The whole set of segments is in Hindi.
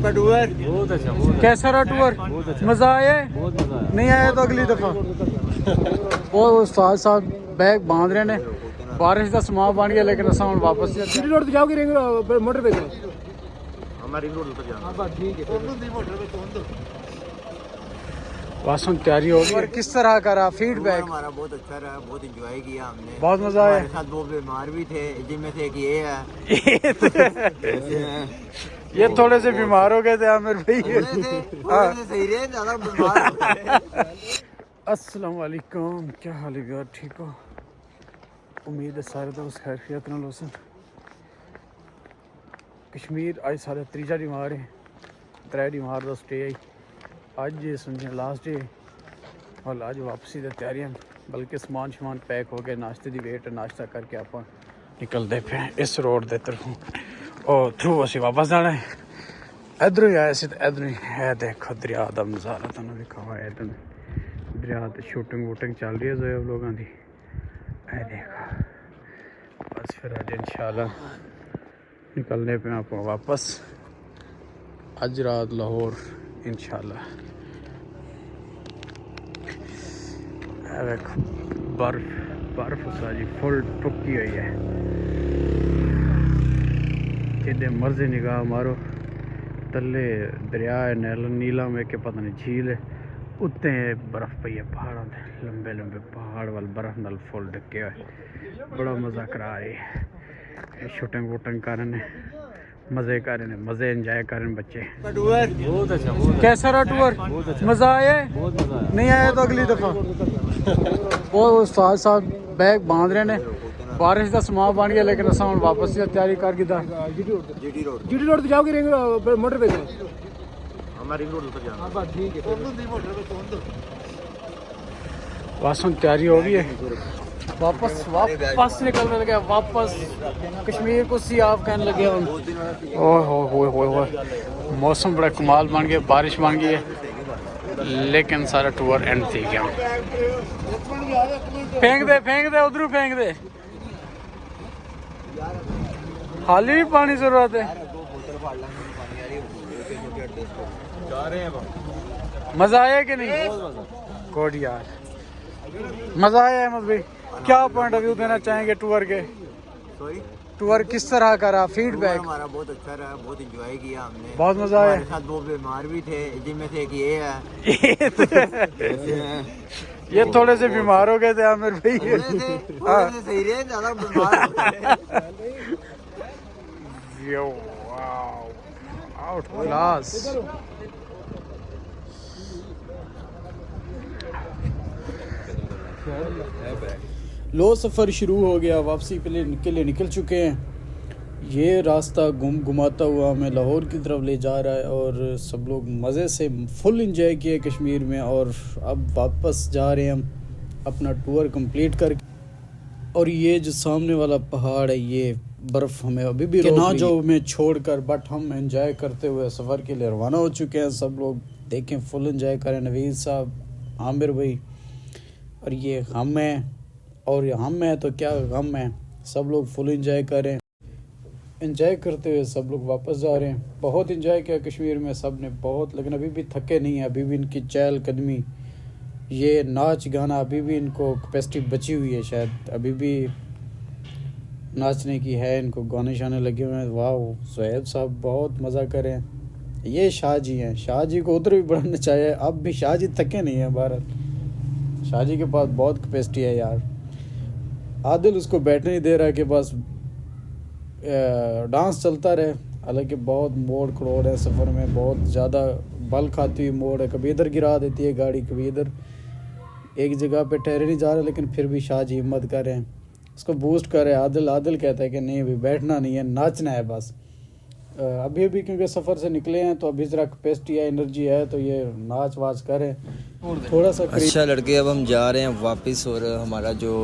आपका टूर? बहुत अच्छा। कैसा रहा टूर? मजा आया? बहुत मजा आया। नहीं आया तो अगली दफा। वो उस्ताद साहब बैग बांध रहे ने, बारिश का समा बन गया लेकिन असा हम वापस सिटी रोड जाओगे मोटर पे हमारी रोड पर जाना। ठीक है बस हम तैयारी हो गई। और किस तरह का रहा फीडबैक? हमारा बहुत अच्छा रहा, बहुत एंजॉय किया हमने, बहुत मजा आया। हमारे साथ दो बीमार भी थे जिनमें से एक ये है। ये थोड़े से बीमार हो गए थे आमिर भाई। थोड़े से सही रहे, ज्यादा बीमार हो गए। अस्सलाम वालेकुम, क्या हाल है यार? ठीक हो? उम्मीद है सारे दोस्त खैर खैरियत नाल होसन। कश्मीर आज सारे त्रीजा बीमार है, त्रै बीमार का स्टे आई अज समझे लास्ट डे और अज वापसी की तैयारियां, बल्कि समान शमान पैक हो गए, नाश्ते की वेट नाश्ता करके आप निकलते पे इस रोड के तरफों और थ्रू असी वापस जाना है। इधरों ही आए थे तो इधरों ही है, देखो दरिया का नज़ारा तुम दिखावा है। इधर दरिया तो शूटिंग वूटिंग चल रही है जोएब लोगों की, देखो बस फिर अज इंशाल्लाह निकलने पे आप वापस अज रात लाहौर इंशाल्लाह। देखो बर्फ सारी फुल टुकी हुई है, जिदे मर्जी निगाह मारो तले दरिया है, नीला में के पता नहीं झील है, उत्ते बर्फ पई है पहाड़ों से, लंबे लंबे पहाड़ वाल बर्फ नाल फुल ढके हुए, बड़ा मज़ा करा रही है। शूटिंग वूटिंग करने मज़े करने, मज़े एंजॉय करने बच्चे। बहुत अच्छा। कैसा रहा टूर? मज़ा आया? बहुत मजा आया। नहीं आया तो अगली दफा। वो उस्ताद साहब बैग बांध रहे ने, बारिश का समा बन गया लेकिन असा हम वापस तैयारी कर जीटी रोड जाओगे मोटर पे हमारी रोड पर जाना। ठीक है बस हम तैयारी हो गई है, वापस निकलने लगे, वापस कश्मीर को सी आप कहने लगे। ओह मौसम बड़ा कमाल बन गया, बारिश बन गई है लेकिन सारा टूर एंड थी गया। फेंक दे उधर फेंक दे, हाल ही पानी जरूरत है। मजा आया कि नहीं? गुड यार, मजा आया अहमद भाई। क्या पॉइंट ऑफ व्यू देना चाहेंगे टूर के? टूर किस तरह का रहा? फीडबैक? हमारा बहुत अच्छा रहा, बहुत एंजॉय किया हमने, बहुत मजा आया। हमारे साथ दो बीमार भी थे जिनमें से एक ये है। ये थोड़े से बीमार हो गए थे आमिर भाई। थोड़े से सही रहे, ज्यादा बीमार हो गए। Out class. लो सफ़र शुरू हो गया, वापसी के लिए निकल चुके हैं। ये रास्ता घुमाता हुआ हमें लाहौर की तरफ ले जा रहा है और सब लोग मज़े से फुल एंजॉय किए कश्मीर में, और अब वापस जा रहे हैं हम अपना टूर कंप्लीट करके। और ये जो सामने वाला पहाड़ है, ये बर्फ़ हमें अभी भी ना जो में छोड़कर, बट हम एंजॉय करते हुए सफ़र के लिए रवाना हो चुके हैं। सब लोग देखें, फुल एंजॉय करें, नवीद साहब, आमिर भाई, और ये हम हैं, और हम हैं तो क्या गम है, सब लोग फुल एंजॉय करें। एंजॉय करते हुए सब लोग वापस जा रहे हैं। बहुत एंजॉय किया कश्मीर में सब ने बहुत, लेकिन अभी भी थके नहीं हैं, अभी भी इनकी चहल कदमी, ये नाच गाना, अभी भी इनको कैपेसिटी बची हुई है, शायद अभी भी नाचने की है इनको, गाने शाने लगे हुए हैं। वाह जोएब साहब बहुत मज़ा करें। ये शाह जी हैं, शाह जी को उधर भी बड़ा नचाया है, अब भी शाह जी थके नहीं हैं भारत, शाह जी के पास बहुत कैपेसिटी है यार। आदिल उसको बैठने नहीं दे रहा है कि बस डांस चलता रहे, हालांकि बहुत मोड़ करोड़ है सफ़र में, बहुत ज़्यादा बल खाती हुई मोड़ है, कभी इधर गिरा देती है गाड़ी, कभी इधर, एक जगह पे ठहरे नहीं जा रहे, लेकिन फिर भी शाह जी हिम्मत कर रहे हैं, उसको बूस्ट कर रहे हैं। आदिल कहता है कि नहीं अभी बैठना नहीं है, नाचना है बस। अभी क्योंकि सफ़र से निकले हैं तो अभी ज़रा कैपेसिटी है, एनर्जी है, तो ये नाच वाच करें थोड़ा सा। अच्छा लड़के, अब हम जा रहे हैं वापस, और हमारा जो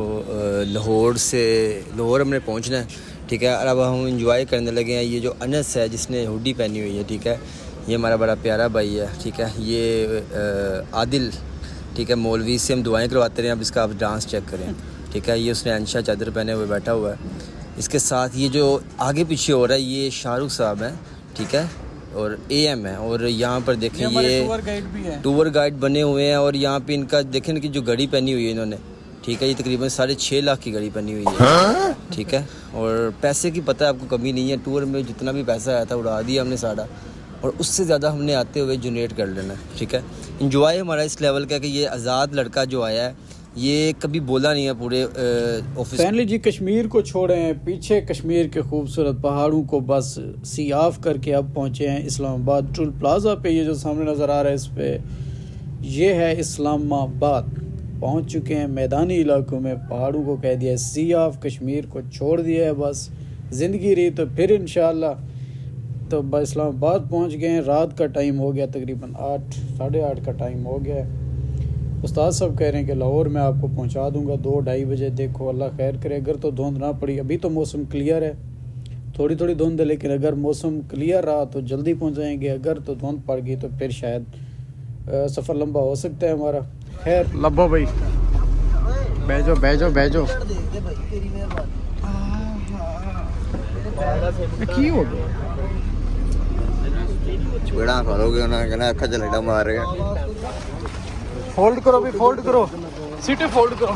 लाहौर हमने पहुंचना है, ठीक है। और अब हम इंजॉय करने लगे हैं। ये जो अनस है जिसने हुडी पहनी हुई है, ठीक है, ये हमारा बड़ा प्यारा भाई है, ठीक है। ये आदिल, ठीक है, मौलवी से हम दुआएं करवाते रहे। अब इसका आप डांस चेक करें, ठीक है। ये उसने अंशा चादर पहने हुए बैठा हुआ है। इसके साथ ये जो आगे पीछे हो रहा है, ये शाहरुख साहब हैं, ठीक है। और AM है। और यहाँ पर देखें ये टूर गाइड भी है, टूर गाइड बने हुए हैं। और यहाँ पे इनका देखें कि जो घड़ी पहनी हुई है इन्होंने, ठीक है, ये तकरीबन 6.5 लाख की घड़ी पहनी हुई है, ठीक है। और पैसे की पता है आपको कमी नहीं है, टूर में जितना भी पैसा आया था उड़ा दिया हमने सारा, और उससे ज़्यादा हमने आते हुए जनरेट कर लेना है, ठीक है। इंजॉय हमारा इस लेवल का कि ये आज़ाद लड़का जो आया है ये कभी बोला नहीं है पूरे ऑफिस। फाइनली जी कश्मीर को छोड़े हैं पीछे, कश्मीर के खूबसूरत पहाड़ों को बस सी ऑफ करके अब पहुँचे हैं इस्लामाबाद टोल प्लाजा पे। ये जो सामने नज़र आ रहा है इस पे ये है इस्लामाबाद। पहुँच चुके हैं मैदानी इलाकों में, पहाड़ों को कह दिया सी ऑफ, कश्मीर को छोड़ दिया है, बस ज़िंदगी रही तो फिर इंशाल्लाह। तो बस इस्लामाबाद पहुँच गए हैं, रात का टाइम हो गया, तकरीबन 8 साढ़े 8 का टाइम हो गया है। उस्ताद साहब कह रहे हैं कि लाहौर में आपको पहुंचा दूंगा 2-2:30 बजे। देखो अल्लाह खैर करे, अगर तो धुंध ना पड़ी, अभी तो मौसम क्लियर है, थोड़ी थोड़ी धुंध है, लेकिन अगर मौसम क्लियर रहा तो जल्दी पहुंच जाएंगे, अगर तो धुंध पड़ गई तो फिर शायद सफ़र लंबा हो सकता है हमारा। खैर लब्बो भाई, बैजो बैजो बैजो की हो गया चुड़ा करोगे ना, कहना अखा चलेगा मार रहे हैं। फोल्ड करो भी, फोल्ड करो, सीटें फोल्ड करो।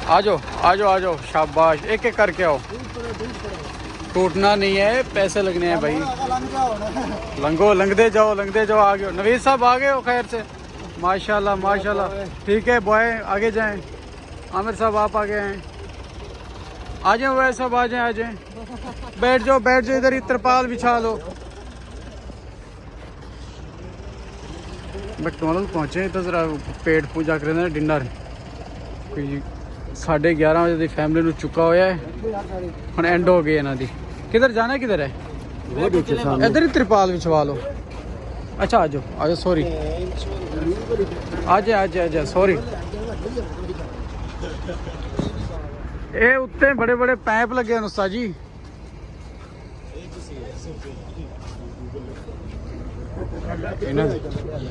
आ जाओ आ जाओ आ जाओ, शाबाश, एक एक करके आओ, टूटना नहीं है, पैसे लगने हैं भाई। लंगो लंगदे जाओ लंगदे जाओ, आगे हो नवीद साहब, आगे हो खैर से, माशाल्लाह माशाल्लाह, ठीक है बॉय आगे जाएं। आमिर साहब आप आगे हैं, आ जाए वह सब, आ जाए बैठ जाओ इधर ही तिरपाल बिछा लो। मैकडॉनल्ड पहुँचे तो ज़रा पेट पूजा करें डिनर, कोई 11:30 बजे की फैमिली ਨੂੰ चुका होया है, ਹੁਣ एंड हो गई इन्हों की। किधर जाना है, किधर है, इधर ही तिरपाल बिछवा लो। अच्छा आ जाओ सॉरी, आ जाए सॉरी। ये उत्ते बड़े बड़े पैप लगे हैं उस्ताद जी।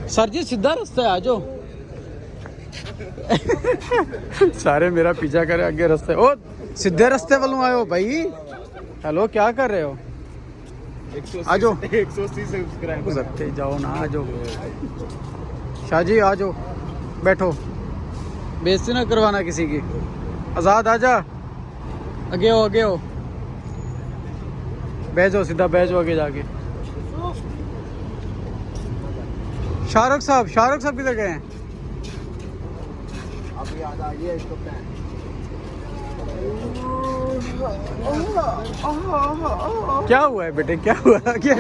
सर जी सीधा रास्ता है, आ जाओ। सारे मेरा पीछा करे, आगे रास्ते, ओ सीधे रास्ते वालों आयो भाई। हेलो क्या कर रहे हो, आ जाओ 180 सब्सक्राइबर गुजरते जाओ ना, आ जाओ शाह जी, आ जाओ बैठो, बेइज्जती ना करवाना किसी की। आज़ाद आजा, आगे हो बैठ जाओ, सीधा बैठ जाओ आगे जाके। शाहरुख साहब किधर गए हैं? अभी याद आ गया इसको क्या हुआ है बेटे, क्या हुआ क्या?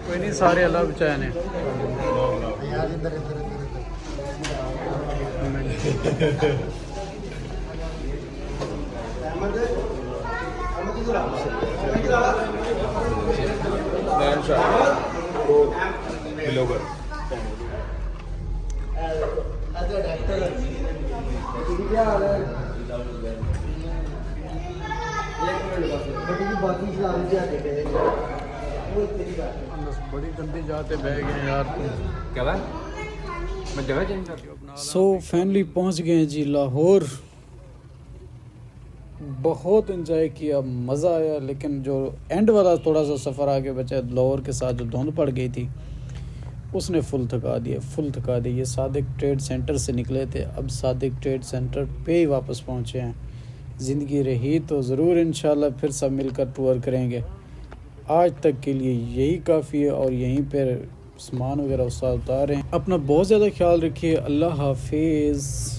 कोई नहीं, सारे अल्लाह बचाए ने। बड़ी गंदी जाते बह गए यार तुम। क्या बात, मैं जगह चेंज कर। सो फैमिली पहुंच गए जी लाहौर। बहुत इंजॉय किया, मज़ा आया, लेकिन जो एंड वाला थोड़ा सा सफ़र आगे बचा लाहौर के साथ, जो धुंध पड़ गई थी उसने फुल थका दिया। ये सादिक ट्रेड सेंटर से निकले थे, अब सादिक ट्रेड सेंटर पे ही वापस पहुंचे हैं। ज़िंदगी रही तो ज़रूर इंशाल्लाह फिर सब मिलकर टूर करेंगे। आज तक के लिए यही काफ़ी है, और यहीं पर सामान वगैरह उतार रहे हैं। अपना बहुत ज़्यादा ख्याल रखिए, अल्लाह हाफिज़।